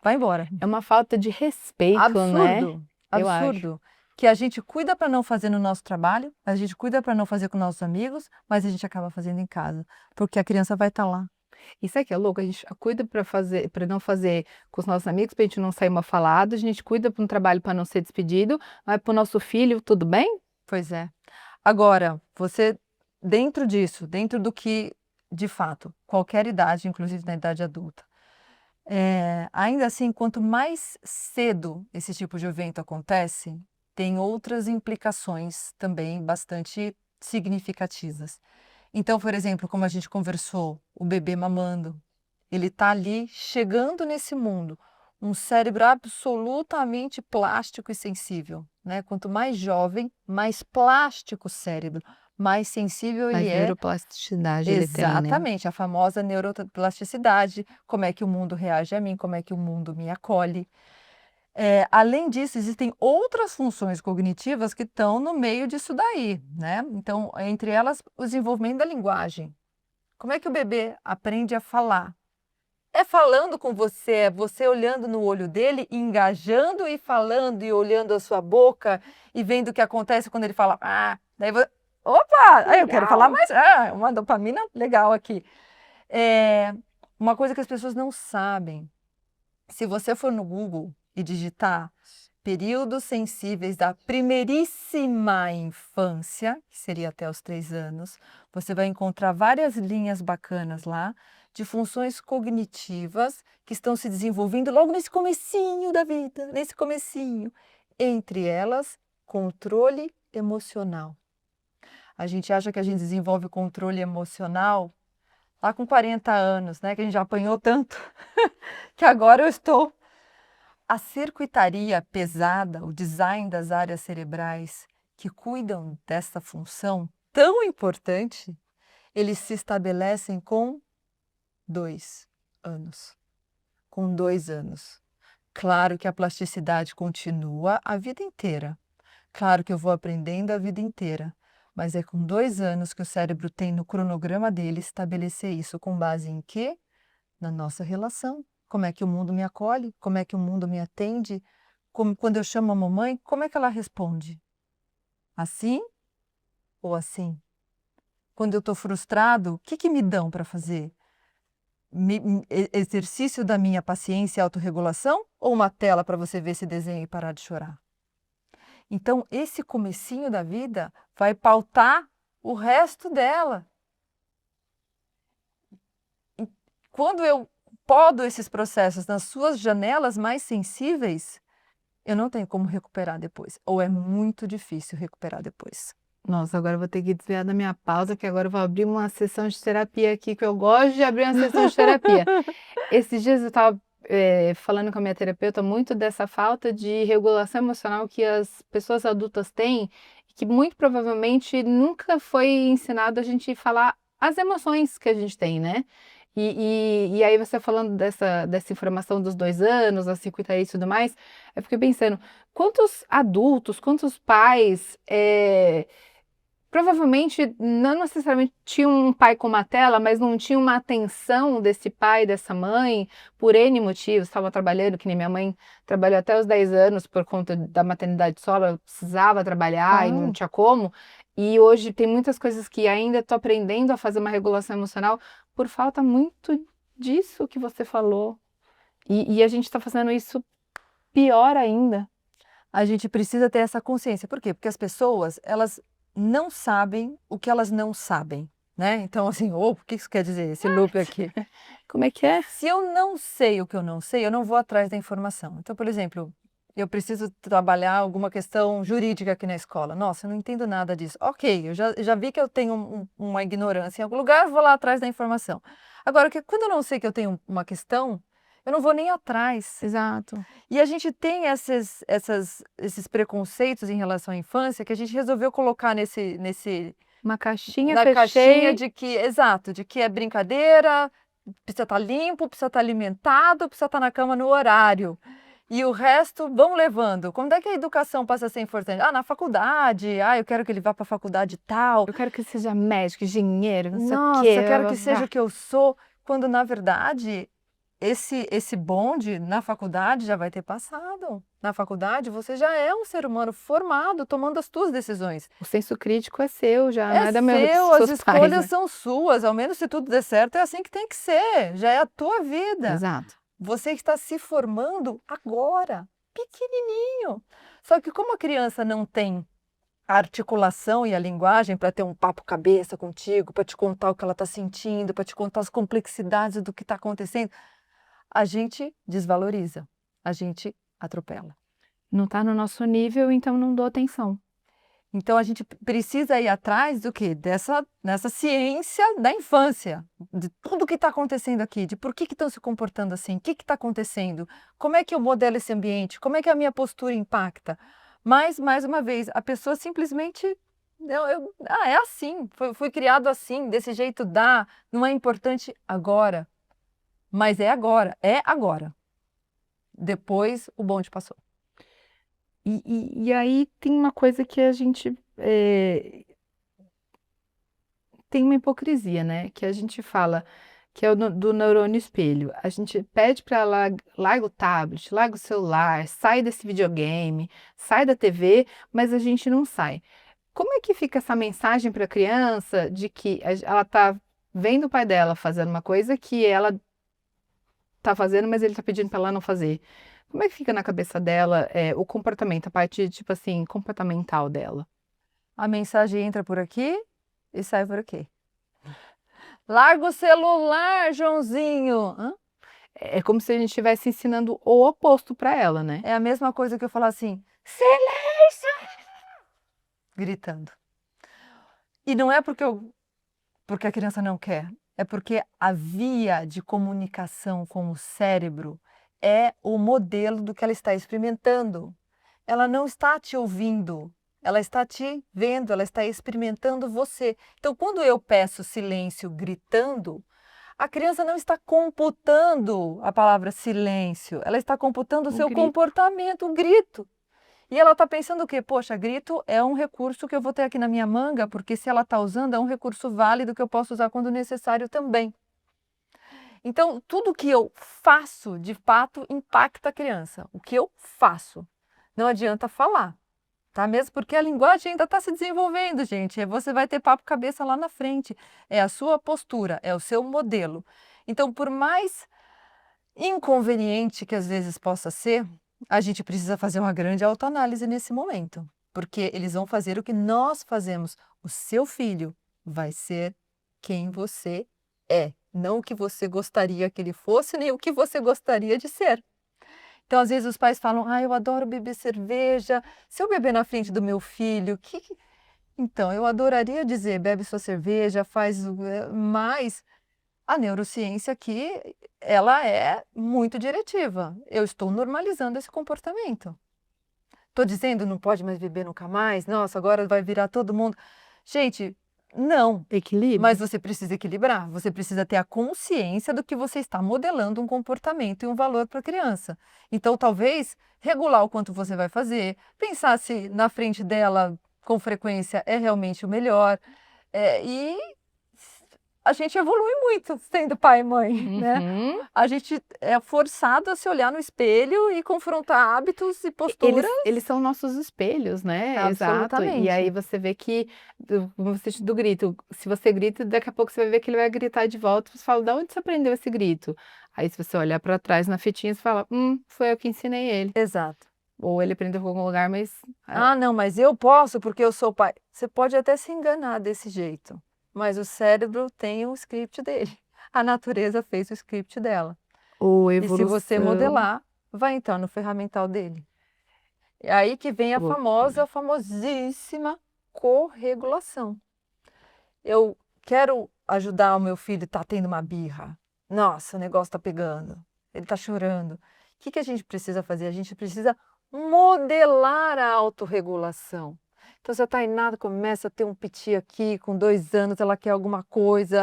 Vai embora. É uma falta de respeito, né? Absurdo, Eu acho. absurdo. Que a gente cuida para não fazer no nosso trabalho, a gente cuida para não fazer com nossos amigos, mas a gente acaba fazendo em casa, porque a criança vai estar lá. Isso aqui é louco, a gente cuida para não fazer com os nossos amigos, para a gente não sair mal falado, a gente cuida para um trabalho para não ser despedido, mas para o nosso filho, tudo bem? Pois é. Agora, você, dentro disso, dentro do que, de fato, qualquer idade, inclusive na idade adulta, ainda assim, quanto mais cedo esse tipo de evento acontece, tem outras implicações também bastante significativas. Então, por exemplo, como a gente conversou, o bebê mamando, ele está ali chegando nesse mundo, um cérebro absolutamente plástico e sensível, né? Quanto mais jovem, mais plástico o cérebro, mais sensível ele Mais é. neuroplasticidade ele tem, né? Exatamente, a famosa neuroplasticidade, como é que o mundo reage a mim, como é que o mundo me acolhe. Além disso, existem outras funções cognitivas que estão no meio disso daí, né? Então, entre elas, o desenvolvimento da linguagem. Como é que o bebê aprende a falar? É falando com você, é você olhando no olho dele, engajando e falando e olhando a sua boca e vendo o que acontece quando ele fala, daí opa, aí eu quero falar Legal. mais, uma dopamina legal aqui. Uma coisa que as pessoas não sabem, se você for no Google e digitar períodos sensíveis da primeiríssima infância, que seria até os 3 anos, você vai encontrar várias linhas bacanas lá de funções cognitivas que estão se desenvolvendo logo nesse comecinho da vida, nesse comecinho. Entre elas, controle emocional. A gente acha que a gente desenvolve o controle emocional lá com 40 anos, né? Que a gente já apanhou tanto, que agora eu estou. A circuitaria pesada, o design das áreas cerebrais que cuidam dessa função tão importante, eles se estabelecem com 2 anos. Com 2 anos. Claro que a plasticidade continua a vida inteira. Claro que eu vou aprendendo a vida inteira. Mas é com 2 anos que o cérebro tem no cronograma dele estabelecer isso com base em quê? Na nossa relação. Como é que o mundo me acolhe? Como é que o mundo me atende? Quando eu chamo a mamãe, como é que ela responde? Assim ou assim? Quando eu estou frustrado, o que me dão para fazer? Exercício da minha paciência e autorregulação ou uma tela para você ver esse desenho e parar de chorar? Então, esse comecinho da vida vai pautar o resto dela. E quando eu podo esses processos nas suas janelas mais sensíveis, eu não tenho como recuperar depois, ou é muito difícil recuperar depois. Nossa, agora eu vou ter que desviar da minha pausa, que agora eu vou abrir uma sessão de terapia aqui, que eu gosto de abrir uma sessão de terapia. Esses dias eu estava falando com a minha terapeuta muito dessa falta de regulação emocional que as pessoas adultas têm, que muito provavelmente nunca foi ensinado a gente falar as emoções que a gente tem, né? E aí você falando dessa informação dos 2 anos, a circuitaria e tudo mais, eu fiquei pensando, quantos adultos, quantos pais provavelmente não necessariamente tinha um pai com uma tela, mas não tinha uma atenção desse pai, dessa mãe, por N motivos, estava trabalhando, que nem minha mãe trabalhou até os 10 anos por conta da maternidade solo, ela precisava trabalhar e não Claro. tinha como, e hoje tem muitas coisas que ainda estou aprendendo a fazer uma regulação emocional por falta muito disso que você falou, e a gente está fazendo isso pior ainda. A gente precisa ter essa consciência. Por quê? Porque as pessoas, elas não sabem o que elas não sabem, né? Então, assim, o que isso quer dizer, esse loop aqui? Como é que é? Se eu não sei o que eu não sei, eu não vou atrás da informação. Então, por exemplo, eu preciso trabalhar alguma questão jurídica aqui na escola. Nossa, eu não entendo nada disso. Ok, eu já vi que eu tenho uma ignorância em algum lugar, vou lá atrás da informação. Agora, quando eu não sei que eu tenho uma questão, eu não vou nem atrás. Exato. E a gente tem esses preconceitos em relação à infância que a gente resolveu colocar Uma caixinha, na fechei. caixinha de que, exato, de que é brincadeira, precisa estar limpo, precisa estar alimentado, precisa estar na cama no horário. E o resto, vão levando. Quando é que a educação passa a ser importante? Ah, na faculdade. Ah, eu quero que ele vá para a faculdade tal. Eu quero que ele seja médico, engenheiro, não sei o Nossa, quê. eu quero que seja o que eu sou. Quando, na verdade, esse bonde na faculdade já vai ter passado. Na faculdade, você já é um ser humano formado, tomando as suas decisões. O senso crítico é seu já, não É é da seu, as seus pais, escolhas né? são suas. Ao menos se tudo der certo, é assim que tem que ser. Já é a tua vida. Exato. Você está se formando agora, pequenininho. Só que como a criança não tem a articulação e a linguagem para ter um papo cabeça contigo, para te contar o que ela está sentindo, para te contar as complexidades do que está acontecendo, a gente desvaloriza, a gente atropela. Não está no nosso nível, então não dou atenção. Então a gente precisa ir atrás do quê? Nessa ciência da infância, de tudo que está acontecendo aqui, de por que estão se comportando assim, o que está acontecendo, como é que eu modelo esse ambiente, como é que a minha postura impacta. Mas, mais uma vez, a pessoa simplesmente, é assim, fui criado assim, desse jeito dá, não é importante agora, mas é agora, é agora. Depois o bonde passou. E aí tem uma coisa que a gente tem uma hipocrisia, né? Que a gente fala que é o do neurônio espelho. A gente pede para ela larga o tablet, larga o celular, sai desse videogame, sai da TV, mas a gente não sai. Como é que fica essa mensagem para a criança de que ela está vendo o pai dela fazendo uma coisa que ela está fazendo, mas ele está pedindo para ela não fazer? Como é que fica na cabeça dela o comportamento, a parte, tipo assim, comportamental dela? A mensagem entra por aqui e sai por aqui. Larga o celular, Joãozinho. Hã? É como se a gente estivesse ensinando o oposto para ela, né? É a mesma coisa que eu falar assim, silêncio! Gritando. E não é porque a criança não quer, é porque a via de comunicação com o cérebro é o modelo do que ela está experimentando. Ela não está te ouvindo, ela está te vendo, ela está experimentando você. Então, quando eu peço silêncio gritando, a criança não está computando a palavra silêncio, ela está computando o seu grito. comportamento, o grito. E ela está pensando o quê? Poxa, grito é um recurso que eu vou ter aqui na minha manga, porque se ela está usando, é um recurso válido que eu posso usar quando necessário também. Então, tudo que eu faço, de fato, impacta a criança. O que eu faço. Não adianta falar, tá? Mesmo porque a linguagem ainda está se desenvolvendo, gente. Você vai ter papo cabeça lá na frente. É a sua postura, é o seu modelo. Então, por mais inconveniente que às vezes possa ser, a gente precisa fazer uma grande autoanálise nesse momento. Porque eles vão fazer o que nós fazemos. O seu filho vai ser quem você é. Não o que você gostaria que ele fosse, nem o que você gostaria de ser. Então, às vezes, os pais falam, eu adoro beber cerveja. Se eu beber na frente do meu filho, Então, eu adoraria dizer, bebe sua cerveja, mas a neurociência aqui, ela é muito diretiva. Eu estou normalizando esse comportamento. Estou dizendo, não pode mais beber nunca mais, nossa, agora vai virar todo mundo. Gente, não. Equilíbrio. Mas você precisa equilibrar, você precisa ter a consciência do que você está modelando um comportamento e um valor para a criança. Então, talvez, regular o quanto você vai fazer, pensar se na frente dela com frequência é realmente o melhor. E a gente evolui muito sendo pai e mãe, né? Uhum. A gente é forçado a se olhar no espelho e confrontar hábitos e posturas. Eles são nossos espelhos, né? Exato. E aí Absolutamente. você vê que, como você disse do grito, se você grita, daqui a pouco você vai ver que ele vai gritar de volta. Você fala, da onde você aprendeu esse grito? Aí, se você olhar para trás na fitinha, você fala, foi eu que ensinei ele. Exato. Ou ele aprendeu em algum lugar, mas. Ah, não, mas eu posso porque eu sou pai. Você pode até se enganar desse jeito, mas o cérebro tem o script dele. A natureza fez o script dela. Ou E se você evolução. modelar, vai entrar no ferramental dele. É aí que vem a Loucura. famosíssima corregulação. Eu quero ajudar o meu filho, está tendo uma birra. Nossa, o negócio está pegando. Ele está chorando. O que a gente precisa fazer? A gente precisa modelar a autorregulação. Então, se a Tainá começa a ter um piti aqui, com 2 anos, ela quer alguma coisa.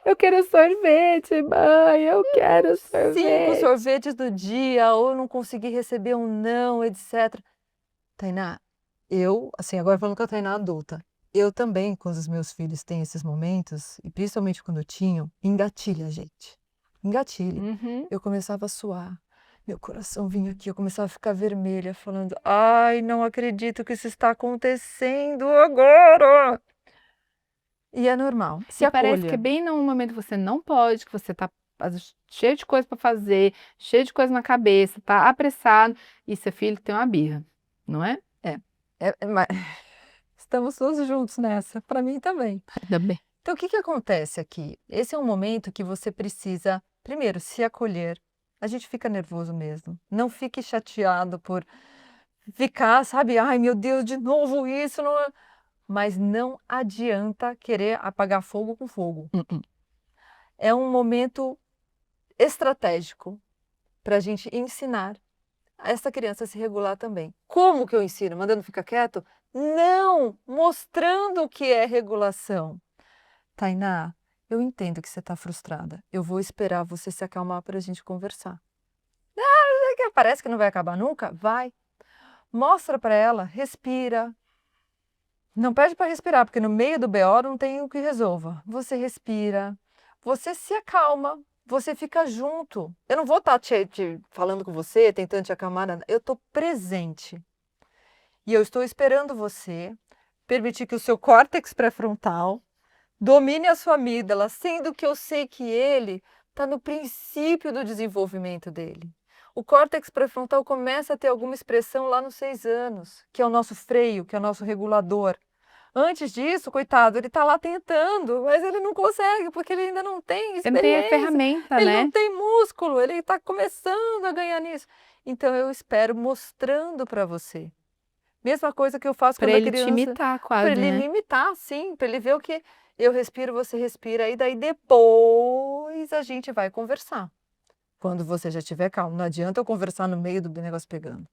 Eu quero sorvete, mãe, eu quero 5 sorvete. sorvetes do dia, ou não consegui receber um não, etc. Tainá, assim, agora falando com a Tainá adulta, eu também, quando os meus filhos têm esses momentos, e principalmente quando tinham, engatilha, gente. Engatilha. Uhum. Eu começava a suar, meu coração vinha aqui, eu começava a ficar vermelha, falando, ai, não acredito que isso está acontecendo agora. E é normal, se E parece que é acolha. bem num momento que você não pode, que você tá cheio de coisa para fazer, cheio de coisa na cabeça, tá apressado, e seu filho tem uma birra, não é? Mas estamos todos juntos nessa, para mim também. Ainda bem. Então, o que acontece aqui? Esse é um momento que você precisa, primeiro, se acolher. A gente fica nervoso mesmo. Não fique chateado por ficar, sabe? Ai, meu Deus, de novo isso. Não é-" Mas não adianta querer apagar fogo com fogo. Uh-uh. É um momento estratégico para a gente ensinar essa criança a se regular também. Como que eu ensino? Mandando ficar quieto? Não! Mostrando o que é regulação. Tainá, eu entendo que você está frustrada. Eu vou esperar você se acalmar para a gente conversar. Parece que não vai acabar nunca? Vai. Mostra para ela, respira. Não pede para respirar, porque no meio do BO não tem o que resolva. Você respira, você se acalma, você fica junto. Eu não vou estar te falando com você, tentando te acalmar. Eu estou presente. E eu estou esperando você permitir que o seu córtex pré-frontal domine a sua amígdala, sendo que eu sei que ele está no princípio do desenvolvimento dele. O córtex pré-frontal começa a ter alguma expressão lá nos 6 anos, que é o nosso freio, que é o nosso regulador. Antes disso, coitado, ele está lá tentando, mas ele não consegue, porque ele ainda não tem Você não tem a experiência, ferramenta, ele não né? tem músculo, ele está começando a ganhar nisso. Então, eu espero mostrando para você. Mesma coisa que eu faço Para quando a ele te criança... imitar Para quase, ele né? me imitar, sim, para ele ver o que eu respiro, você respira, e daí depois a gente vai conversar. Quando você já estiver calmo, não adianta eu conversar no meio do negócio pegando.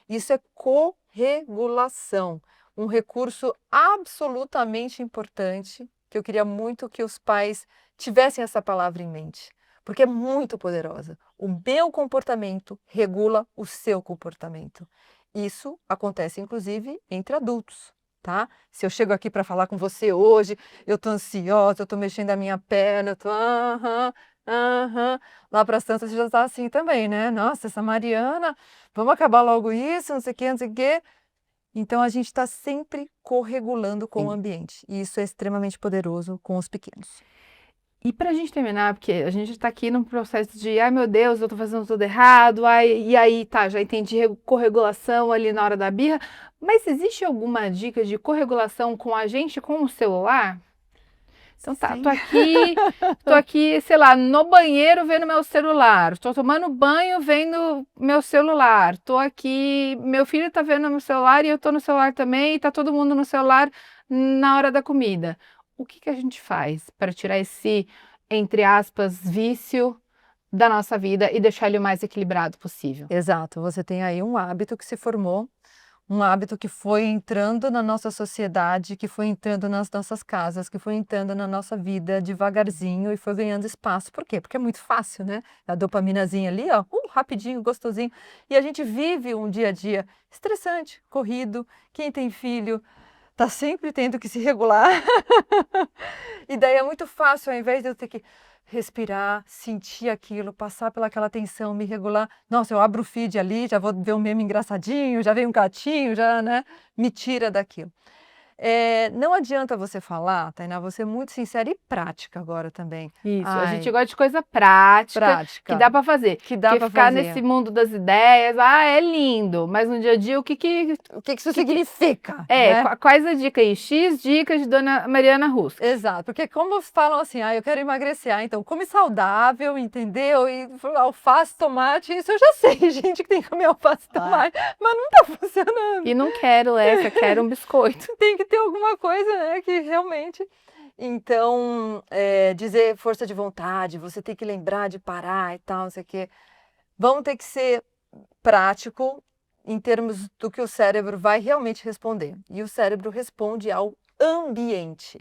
Isso é corregulação, um recurso absolutamente importante, que eu queria muito que os pais tivessem essa palavra em mente, porque é muito poderosa. O meu comportamento regula o seu comportamento. Isso acontece, inclusive, entre adultos, tá? Se eu chego aqui para falar com você hoje, eu estou ansiosa, eu estou mexendo a minha perna, eu estou... Lá para as tantas você já está assim também, né? Nossa, essa Mariana, vamos acabar logo isso, não sei o quê, não sei o quê. Então, a gente está sempre corregulando com o Sim. ambiente. E isso é extremamente poderoso com os pequenos. E pra gente terminar, porque a gente está aqui num processo de, ai meu Deus, eu tô fazendo tudo errado, ai, e aí tá, já entendi corregulação ali na hora da birra, mas existe alguma dica de corregulação com a gente com o celular? Então tá, Sim. tô aqui, sei lá, no banheiro vendo meu celular, tô tomando banho vendo meu celular, tô aqui, meu filho tá vendo meu celular e eu tô no celular também, e tá todo mundo no celular na hora da comida. O que a gente faz para tirar esse, entre aspas, vício da nossa vida e deixar ele o mais equilibrado possível? Exato. Você tem aí um hábito que se formou, Um hábito que foi entrando na nossa sociedade, que foi entrando nas nossas casas, que foi entrando na nossa vida devagarzinho e foi ganhando espaço. Por quê? Porque é muito fácil, né? A dopaminazinha ali, ó, rapidinho, gostosinho. E a gente vive um dia a dia estressante, corrido. Quem tem filho tá sempre tendo que se regular. E daí é muito fácil, ao invés de eu ter que respirar, sentir aquilo, passar pelaquela tensão, me regular. Nossa, eu abro o feed ali, já vou ver um meme engraçadinho, já vem um gatinho, já, né, me tira daquilo. Não adianta você falar, Tainá, você é muito sincera e prática agora também. Isso, a gente Ai, gosta de coisa prática, que prática, dá para fazer. que dá Porque para ficar fazer. nesse mundo das ideias, é lindo, mas no dia a dia, O que isso que- significa, né? quais as dicas aí? X dicas de Dona Mariana Rusk. Exato, porque como falam assim, eu quero emagrecer, então come saudável, entendeu? E alface, tomate, isso eu já sei, gente, que tem que comer alface e tomate, mas não tá funcionando. E não quero essa, quero um biscoito. Tem que ter alguma coisa, né, que realmente... Então, dizer força de vontade, você tem que lembrar de parar e tal, não sei o quê. Vamos ter que ser prático em termos do que o cérebro vai realmente responder. E o cérebro responde ao ambiente.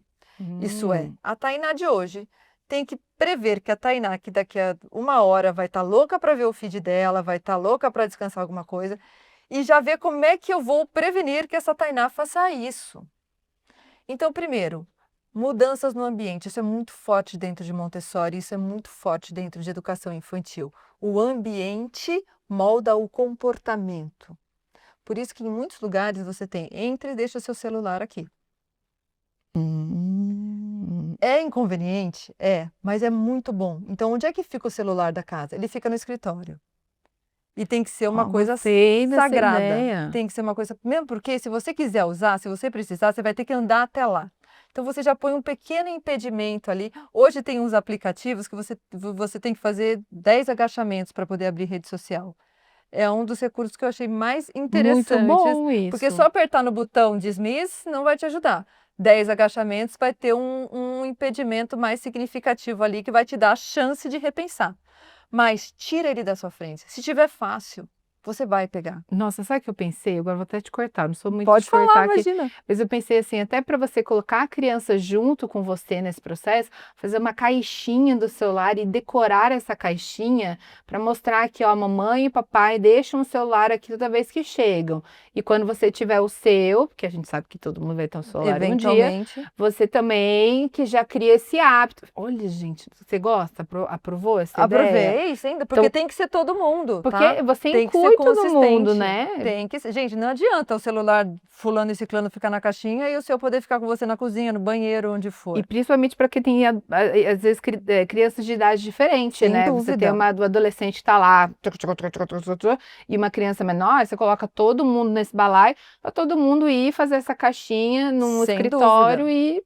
Isso é, a Tainá de hoje tem que prever que a Tainá, que daqui a 1 hora vai estar louca para ver o feed dela, vai estar louca para descansar alguma coisa, e já ver como é que eu vou prevenir que essa Tainá faça isso. Então, primeiro, mudanças no ambiente. Isso é muito forte dentro de Montessori, isso é muito forte dentro de educação infantil. O ambiente molda o comportamento. Por isso que em muitos lugares você tem, entre e deixa o seu celular aqui. É inconveniente? Mas é muito bom. Então, onde é que fica o celular da casa? Ele fica no escritório. E tem que ser uma coisa Gostei dessa sagrada. ideia. Tem que ser uma coisa... Mesmo porque, se você quiser usar, se você precisar, você vai ter que andar até lá. Então, você já põe um pequeno impedimento ali. Hoje tem uns aplicativos que você tem que fazer 10 agachamentos para poder abrir rede social. É um dos recursos que eu achei mais interessantes. Muito bom isso. Porque só apertar no botão dismiss não vai te ajudar. 10 agachamentos vai ter um impedimento mais significativo ali que vai te dar a chance de repensar. Mas tira ele da sua frente. Se tiver fácil, você vai pegar. Nossa, sabe o que eu pensei? Agora vou até te cortar, não sou muito Pode de cortar falar, aqui. imagina. Mas eu pensei assim, até para você colocar a criança junto com você nesse processo, fazer uma caixinha do celular e decorar essa caixinha para mostrar que, ó, mamãe e papai deixam o celular aqui toda vez que chegam. E quando você tiver o seu, porque a gente sabe que todo mundo vai ter um celular um dia, Eventualmente. você também que já cria esse hábito. Olha, gente, você gosta? Aprovou essa ideia? Aprovei, sim, porque Então, tem que ser todo mundo, Porque tá? você Tem que ser inclui todo consistente. mundo, né? Tem que ser. Gente, não adianta o celular fulano e ciclano ficar na caixinha e o seu poder ficar com você na cozinha, no banheiro, onde for. E principalmente para quem tem, às vezes, crianças de idade diferente, Sem né? Você tem dúvida. do adolescente que tá lá, e uma criança menor, você coloca todo mundo nesse balaio, para todo mundo ir fazer essa caixinha no Sem escritório dúvida.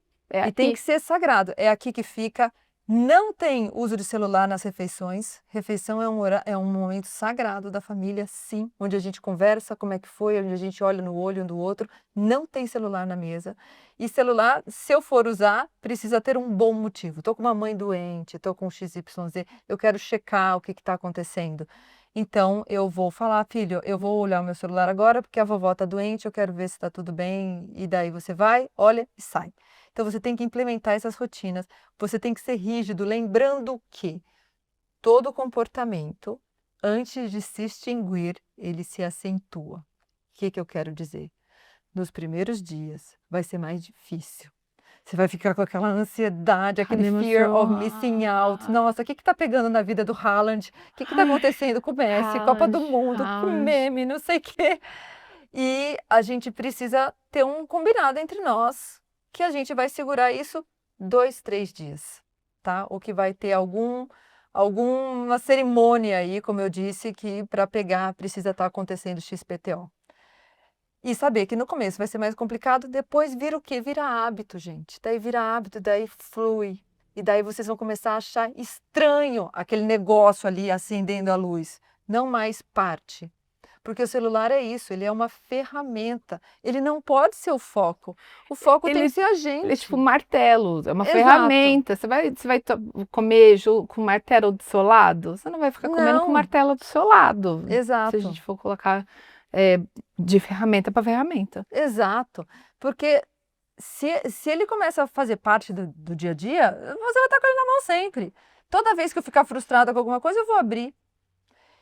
e tem aqui. que ser sagrado. É aqui que fica. Não tem uso de celular nas refeições. Refeição é um momento sagrado da família, sim, onde a gente conversa como é que foi, onde a gente olha no olho um do outro. Não tem celular na mesa. E celular, se eu for usar, precisa ter um bom motivo. Estou com uma mãe doente, estou com XYZ, eu quero checar o que está acontecendo. Então, eu vou falar, filho, eu vou olhar o meu celular agora porque a vovó está doente, eu quero ver se está tudo bem. E daí você vai, olha e sai. Então, você tem que implementar essas rotinas. Você tem que ser rígido, lembrando que todo comportamento, antes de se extinguir, ele se acentua. O que eu quero dizer? Nos primeiros dias, vai ser mais difícil. Você vai ficar com aquela ansiedade, aquele fear of missing out. Nossa, o que está pegando na vida do Haaland? O que está acontecendo com o Messi? Copa do Mundo, meme, não sei o quê. E a gente precisa ter um combinado entre nós, que a gente vai segurar isso 2, 3 dias, tá? Ou que vai ter alguma cerimônia aí, como eu disse, que para pegar precisa estar acontecendo XPTO. E saber que no começo vai ser mais complicado, depois vira o quê? Vira hábito, gente. Daí vira hábito, daí flui. E daí vocês vão começar a achar estranho aquele negócio ali acendendo a luz. Não mais parte. Porque o celular é isso, ele é uma ferramenta. Ele não pode ser o foco. O foco tem que ser a gente. Ele é tipo um martelo, é uma Exato. ferramenta. Você vai comer com o martelo do seu lado? Você não vai ficar comendo com o martelo do seu lado. Exato. Se a gente for colocar de ferramenta para ferramenta. Exato, porque se ele começa a fazer parte do dia a dia, você vai estar com ele na mão sempre. Toda vez que eu ficar frustrada com alguma coisa, eu vou abrir.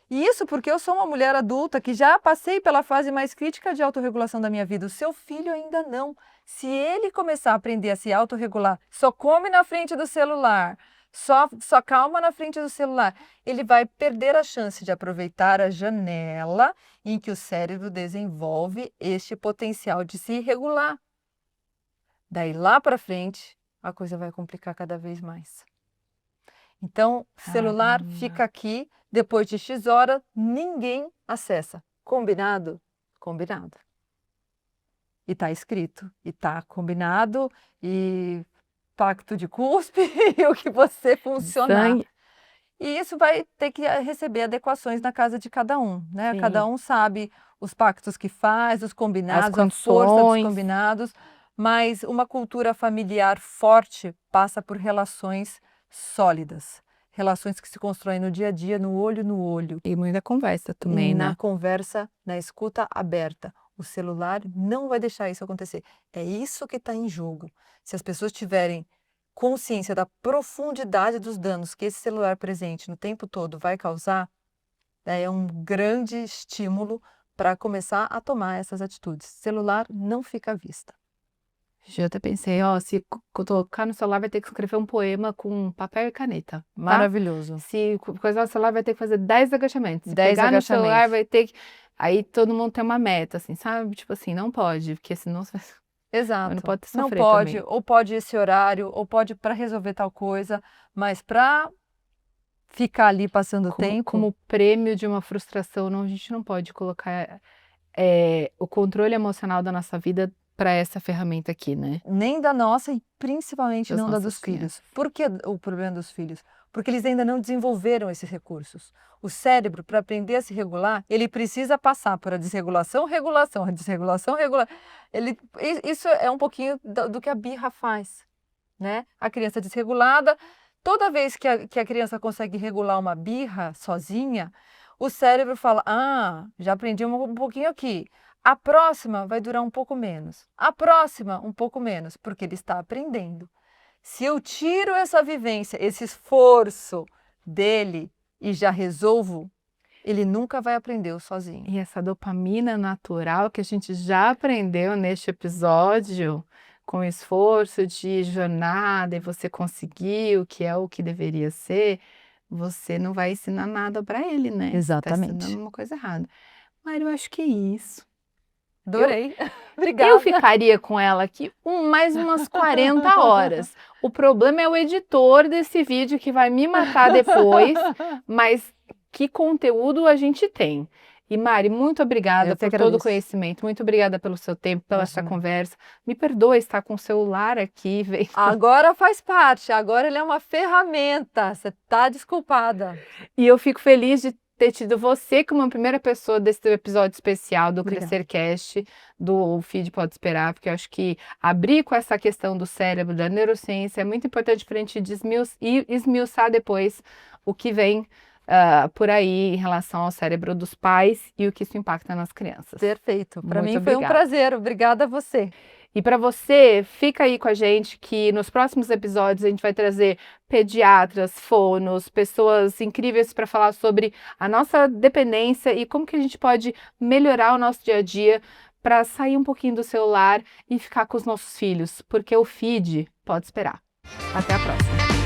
E isso porque eu sou uma mulher adulta que já passei pela fase mais crítica de autorregulação da minha vida. O seu filho ainda não. Se ele começar a aprender a se autorregular, só come na frente do celular, só calma na frente do celular, ele vai perder a chance de aproveitar a janela em que o cérebro desenvolve este potencial de se regular. Daí lá para frente, a coisa vai complicar cada vez mais. Então, celular fica aqui, depois de X hora, ninguém acessa. Combinado? Combinado. E tá escrito, e tá combinado, e pacto de cuspe, e o que você funcionar. Sangue. E isso vai ter que receber adequações na casa de cada um, né? Sim. Cada um sabe os pactos que faz, os combinados, As a força dos condições. combinados, mas uma cultura familiar forte passa por relações sólidas, relações que se constroem no dia a dia, no olho, E muita conversa também, na né? conversa, na escuta aberta. O celular não vai deixar isso acontecer. É isso que está em jogo. Se as pessoas tiverem consciência da profundidade dos danos que esse celular presente no tempo todo vai causar, é um grande estímulo para começar a tomar essas atitudes. Celular não fica à vista. Eu até pensei, ó, se colocar no celular vai ter que escrever um poema com papel e caneta, tá? Maravilhoso. Se coisar no celular vai ter que fazer 10 agachamentos. Se 10 pegar no celular agachamentos. vai ter que... Aí todo mundo tem uma meta, assim, sabe? Tipo assim, não pode, porque senão você vai... Exato. Não pode Não sofrer pode, também. ou pode esse horário, ou pode para resolver tal coisa, mas para ficar ali passando tempo. Como prêmio de uma frustração, não, a gente não pode colocar o controle emocional da nossa vida para essa ferramenta aqui, né? Nem da nossa e principalmente Das não da nossas dos filhos. Por que o problema dos filhos? Porque eles ainda não desenvolveram esses recursos. O cérebro, para aprender a se regular, ele precisa passar por a desregulação, regulação, a desregulação, regulação. Isso é um pouquinho do que a birra faz, né? A criança desregulada, toda vez que a criança consegue regular uma birra sozinha, o cérebro fala, já aprendi um pouquinho aqui. A próxima vai durar um pouco menos. A próxima, um pouco menos, porque ele está aprendendo. Se eu tiro essa vivência, esse esforço dele e já resolvo, ele nunca vai aprender sozinho. E essa dopamina natural que a gente já aprendeu neste episódio, com esforço de jornada e você conseguiu, que é o que deveria ser, você não vai ensinar nada para ele, né? Exatamente. Você tá ensinando uma coisa errada. Mas eu acho que é isso. Adorei. Obrigada. Eu ficaria com ela aqui mais umas 40 horas. O problema é o editor desse vídeo que vai me matar depois, mas que conteúdo a gente tem. E Mari, muito obrigada por todo o conhecimento, muito obrigada pelo seu tempo, pela essa conversa. Me perdoa estar com o celular aqui. Agora faz parte, agora ele é uma ferramenta, você está desculpada. E eu fico feliz de ter tido você como a primeira pessoa desse episódio especial do Crescer Cast, do Feed Pode Esperar, porque eu acho que abrir com essa questão do cérebro, da neurociência, é muito importante para a gente esmiuçar depois o que vem por aí em relação ao cérebro dos pais e o que isso impacta nas crianças. Perfeito. Para mim foi um prazer. Obrigada a você. E para você, fica aí com a gente que nos próximos episódios a gente vai trazer pediatras, fonos, pessoas incríveis para falar sobre a nossa dependência e como que a gente pode melhorar o nosso dia a dia para sair um pouquinho do celular e ficar com os nossos filhos, porque o feed pode esperar. Até a próxima!